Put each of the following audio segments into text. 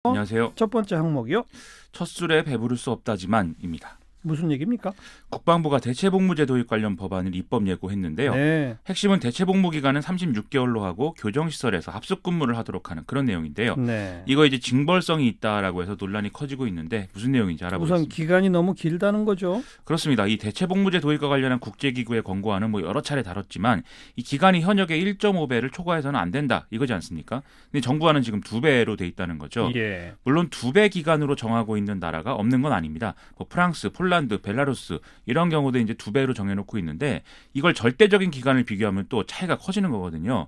안녕하세요. 첫 번째 항목이요. 첫 술에 배부를 수 없다지만입니다. 무슨 얘기입니까? 국방부가 대체복무제 도입 관련 법안을 입법 예고했는데요. 네. 핵심은 대체복무 기간은 36개월로 하고 교정시설에서 합숙근무를 하도록 하는 그런 내용인데요. 네. 이거 이제 징벌성이 있다라고 해서 논란이 커지고 있는데 무슨 내용인지 알아보겠습니다. 우선 기간이 너무 길다는 거죠. 그렇습니다. 이 대체복무제 도입과 관련한 국제기구의 권고안은 여러 차례 다뤘지만 이 기간이 현역의 1.5배를 초과해서는 안 된다 이거지 않습니까? 근데 정부안은 지금 2배로 돼 있다는 거죠. 예. 물론 2배 기간으로 정하고 있는 나라가 없는 건 아닙니다. 프랑스, 폴란드, 벨라루스 이런 경우도 이제 2배로 정해놓고 있는데 이걸 절대적인 기간을 비교하면 또 차이가 커지는 거거든요.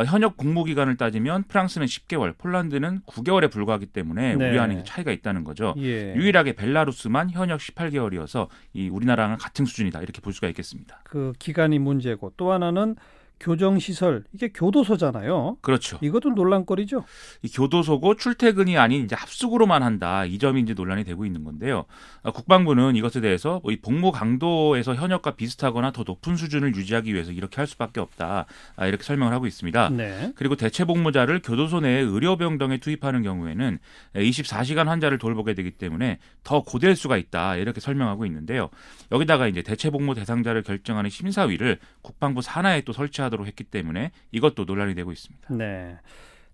현역 복무 기간을 따지면 프랑스는 10개월, 폴란드는 9개월에 불과하기 때문에 네. 우려하는 차이가 있다는 거죠. 예. 유일하게 벨라루스만 현역 18개월이어서 이 우리나라랑 같은 수준이다 이렇게 볼 수가 있겠습니다. 그 기간이 문제고 또 하나는 교정시설, 이게 교도소잖아요. 그렇죠. 이것도 논란거리죠. 이 교도소고 출퇴근이 아닌 이제 합숙으로만 한다. 이 점이 이제 논란이 되고 있는 건데요. 국방부는 이것에 대해서 이 복무 강도에서 현역과 비슷하거나 더 높은 수준을 유지하기 위해서 이렇게 할 수밖에 없다. 이렇게 설명을 하고 있습니다. 네. 그리고 대체복무자를 교도소 내에 의료병동에 투입하는 경우에는 24시간 환자를 돌보게 되기 때문에 더 고될 수가 있다. 이렇게 설명하고 있는데요. 여기다가 이제 대체복무 대상자를 결정하는 심사위를 국방부 산하에 또 설치하도록 했기 때문에 이것도 논란이 되고 있습니다. 네.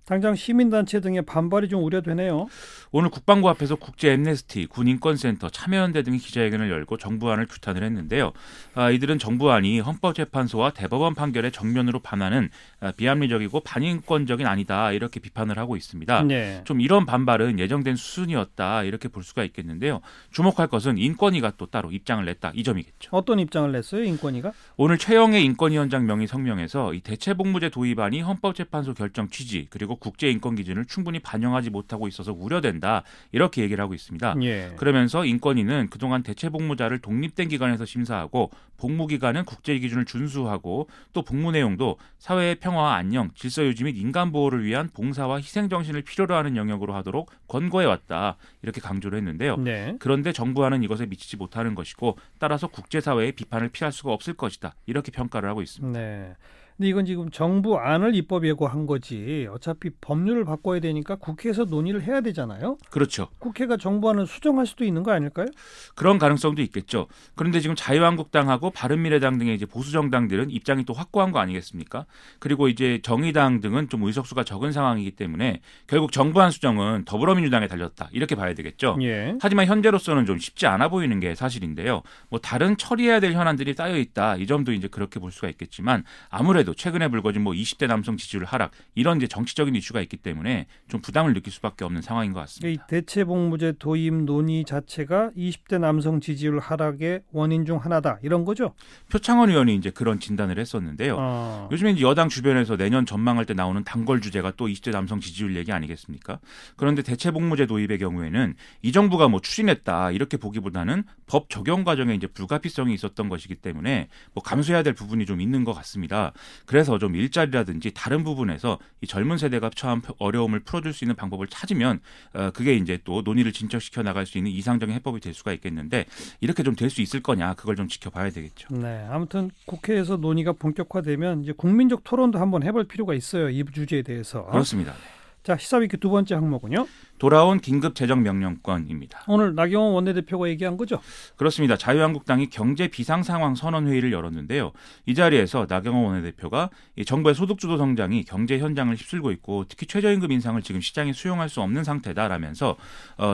당장 시민단체 등의 반발이 좀 우려되네요. 오늘 국방부 앞에서 국제 엠네스티, 군인권센터, 참여연대 등이 기자회견을 열고 정부안을 규탄을 했는데요. 이들은 정부안이 헌법재판소와 대법원 판결에 정면으로 반하는 비합리적이고 반인권적인 아니다 이렇게 비판을 하고 있습니다. 네. 좀 이런 반발은 예정된 수순이었다 이렇게 볼 수가 있겠는데요. 주목할 것은 인권위가 또 따로 입장을 냈다 이 점이겠죠. 어떤 입장을 냈어요, 인권위가? 오늘 최영애 인권위원장 명의 성명에서 이 대체복무제 도입안이 헌법재판소 결정 취지 그리고 국제인권 기준을 충분히 반영하지 못하고 있어서 우려된다 이렇게 얘기를 하고 있습니다. 예. 그러면서 인권위는 그동안 대체복무자를 독립된 기관에서 심사하고 복무기간은 국제기준을 준수하고 또 복무 내용도 사회의 평화와 안녕, 질서유지 및 인간보호를 위한 봉사와 희생정신을 필요로 하는 영역으로 하도록 권고해왔다 이렇게 강조를 했는데요. 네. 그런데 정부와는 이것에 미치지 못하는 것이고 따라서 국제사회의 비판을 피할 수가 없을 것이다 이렇게 평가를 하고 있습니다. 네. 근데 이건 지금 정부 안을 입법 예고한 거지. 어차피 법률을 바꿔야 되니까 국회에서 논의를 해야 되잖아요. 그렇죠. 국회가 정부안을 수정할 수도 있는 거 아닐까요? 그런 가능성도 있겠죠. 그런데 지금 자유한국당하고 바른미래당 등의 이제 보수 정당들은 입장이 또 확고한 거 아니겠습니까? 그리고 이제 정의당 등은 좀 의석수가 적은 상황이기 때문에 결국 정부안 수정은 더불어민주당에 달렸다 이렇게 봐야 되겠죠. 예. 하지만 현재로서는 좀 쉽지 않아 보이는 게 사실인데요. 다른 처리해야 될 현안들이 쌓여 있다 이 점도 이제 그렇게 볼 수가 있겠지만 아무래도 최근에 불거진 20대 남성 지지율 하락 이런 이제 정치적인 이슈가 있기 때문에 좀 부담을 느낄 수밖에 없는 상황인 것 같습니다. 이 대체복무제 도입 논의 자체가 20대 남성 지지율 하락의 원인 중 하나다 이런 거죠? 표창원 의원이 이제 그런 진단을 했었는데요. 요즘에 이제 여당 주변에서 내년 전망할 때 나오는 단골 주제가 또 20대 남성 지지율 얘기 아니겠습니까? 그런데 대체복무제 도입의 경우에는 이 정부가 추진했다 이렇게 보기보다는 법 적용 과정에 이제 불가피성이 있었던 것이기 때문에 감수해야 될 부분이 좀 있는 것 같습니다. 그래서 좀 일자리라든지 다른 부분에서 이 젊은 세대가 처한 어려움을 풀어줄 수 있는 방법을 찾으면 그게 이제 또 논의를 진척시켜 나갈 수 있는 이상적인 해법이 될 수가 있겠는데 이렇게 좀 될 수 있을 거냐 그걸 좀 지켜봐야 되겠죠. 네, 아무튼 국회에서 논의가 본격화되면 이제 국민적 토론도 한번 해볼 필요가 있어요. 이 주제에 대해서. 그렇습니다. 자, 시사위키 두 번째 항목은요. 돌아온 긴급 재정 명령권입니다. 오늘 나경원 원내대표가 얘기한 거죠? 그렇습니다. 자유한국당이 경제 비상상황 선언 회의를 열었는데요. 이 자리에서 나경원 원내대표가 이 정부의 소득주도 성장이 경제 현장을 휩쓸고 있고 특히 최저임금 인상을 지금 시장이 수용할 수 없는 상태다라면서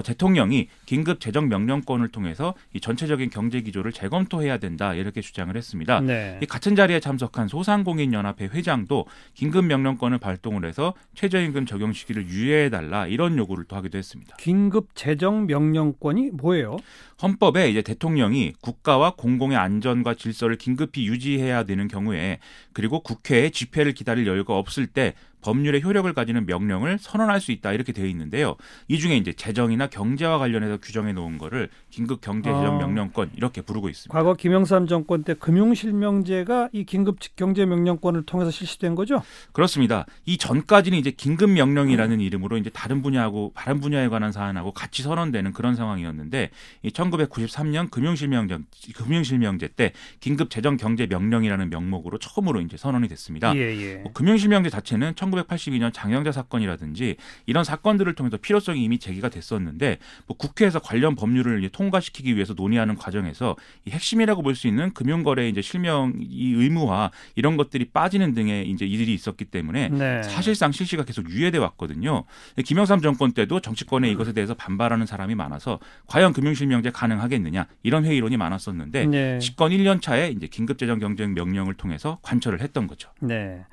대통령이 긴급 재정 명령권을 통해서 이 전체적인 경제 기조를 재검토해야 된다 이렇게 주장을 했습니다. 네. 이 같은 자리에 참석한 소상공인연합회 회장도 긴급 명령권을 발동을 해서 최저임금 적용 시기를 유예해달라 이런 요구를 또 하기도 했습니다. 긴급 재정 명령권이 뭐예요? 헌법에 이제 대통령이 국가와 공공의 안전과 질서를 긴급히 유지해야 되는 경우에 그리고 국회에 집회를 기다릴 여유가 없을 때 법률의 효력을 가지는 명령을 선언할 수 있다 이렇게 되어 있는데요. 이 중에 이제 재정이나 경제와 관련해서 규정해 놓은 거를 긴급 경제 재정 명령권 이렇게 부르고 있습니다. 과거 김영삼 정권 때 금융실명제가 이 긴급 경제 명령권을 통해서 실시된 거죠? 그렇습니다. 이 전까지는 이제 긴급 명령이라는 이름으로 이제 다른 분야에 관한 사안하고 같이 선언되는 그런 상황이었는데 이 1993년 금융실명제 때 긴급 재정 경제 명령이라는 명목으로 처음으로 이제 선언이 됐습니다. 예. 금융실명제 자체는 1982년 장영자 사건이라든지 이런 사건들을 통해서 필요성이 이미 제기가 됐었는데 뭐 국회에서 관련 법률을 통과시키기 위해서 논의하는 과정에서 이 핵심이라고 볼 수 있는 금융거래 이제 실명 이 의무화 이런 것들이 빠지는 등의 이제 일이 있었기 때문에 네. 사실상 실시가 계속 유예돼 왔거든요. 김영삼 정권 때도 정치권에 이것에 대해서 반발하는 사람이 많아서 과연 금융실명제 가능하겠느냐 이런 회의론이 많았었는데 네. 집권 1년 차에 이제 긴급재정경쟁 명령을 통해서 관철을 했던 거죠. 네.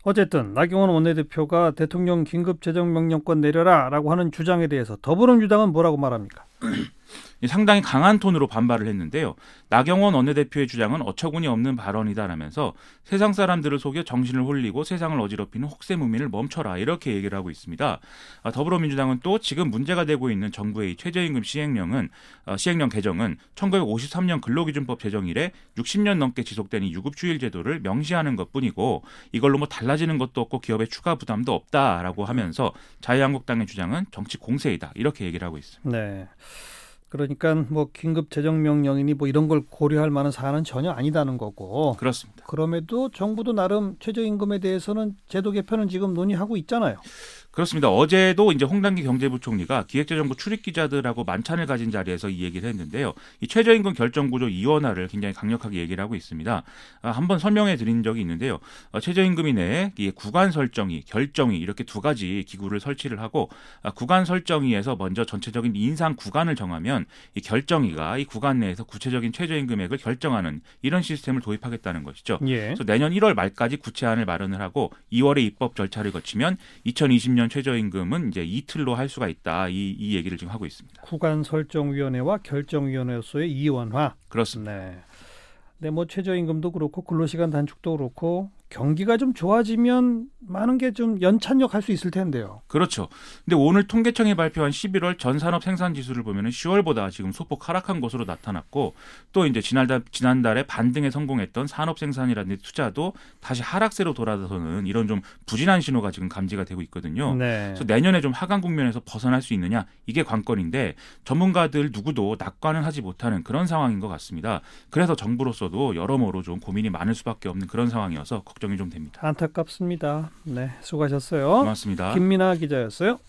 어쨌든 나경원 원내대표가 대통령 긴급재정명령권 내려라라고 하는 주장에 대해서 더불어민주당은 뭐라고 말합니까? 상당히 강한 톤으로 반발을 했는데요. 나경원 원내대표의 주장은 어처구니 없는 발언이다라면서 세상 사람들을 속여 정신을 홀리고 세상을 어지럽히는 혹세무민을 멈춰라 이렇게 얘기를 하고 있습니다. 더불어민주당은 또 지금 문제가 되고 있는 정부의 최저임금 시행령 개정은 1953년 근로기준법 제정 이래 60년 넘게 지속된 이 유급휴일 제도를 명시하는 것뿐이고 이걸로 뭐 달라지는 것도 없고 기업의 추가 부담도 없다라고 하면서 자유한국당의 주장은 정치 공세이다 이렇게 얘기를 하고 있습니다. 네. 그러니까 뭐 긴급 재정 명령이니 뭐 이런 걸 고려할 만한 사안은 전혀 아니다는 거고. 그렇습니다. 그럼에도 정부도 나름 최저임금에 대해서는 제도 개편은 지금 논의하고 있잖아요. 그렇습니다. 어제도 이제 홍당기 경제부총리가 기획재정부 출입기자들하고 만찬을 가진 자리에서 이 얘기를 했는데요. 이 최저임금 결정구조 이원화를 굉장히 강력하게 얘기를 하고 있습니다. 한번 설명해 드린 적이 있는데요. 최저임금 이내에 구간 설정위, 결정위 이렇게 두 가지 기구를 설치를 하고 구간 설정위에서 먼저 전체적인 인상 구간을 정하면 이 결정위가 이 구간 내에서 구체적인 최저임금액을 결정하는 이런 시스템을 도입하겠다는 것이죠. 예. 그래서 내년 1월 말까지 구체안을 마련을 하고 2월에 입법 절차를 거치면 2020년 최저임금은 이제 이틀로 할 수가 있다. 이 얘기를 지금 하고 있습니다. 구간 설정위원회와 결정위원회로서의 이원화. 그렇습니다. 네. 네, 뭐 최저임금도 그렇고 근로시간 단축도 그렇고 경기가 좀 좋아지면 많은 게 좀 연착륙 할 수 있을 텐데요. 그렇죠. 근데 오늘 통계청이 발표한 11월 전산업 생산 지수를 보면은 10월보다 지금 소폭 하락한 것으로 나타났고 또 이제 지난달에 반등에 성공했던 산업 생산이라든지 투자도 다시 하락세로 돌아서는 이런 좀 부진한 신호가 지금 감지가 되고 있거든요. 네. 그래서 내년에 좀 하강 국면에서 벗어날 수 있느냐 이게 관건인데 전문가들 누구도 낙관은 하지 못하는 그런 상황인 것 같습니다. 그래서 정부로서도 여러모로 좀 고민이 많을 수밖에 없는 그런 상황이어서 걱정이 좀 됩니다. 안타깝습니다. 네, 수고하셨어요. 고맙습니다. 김민아 기자였어요.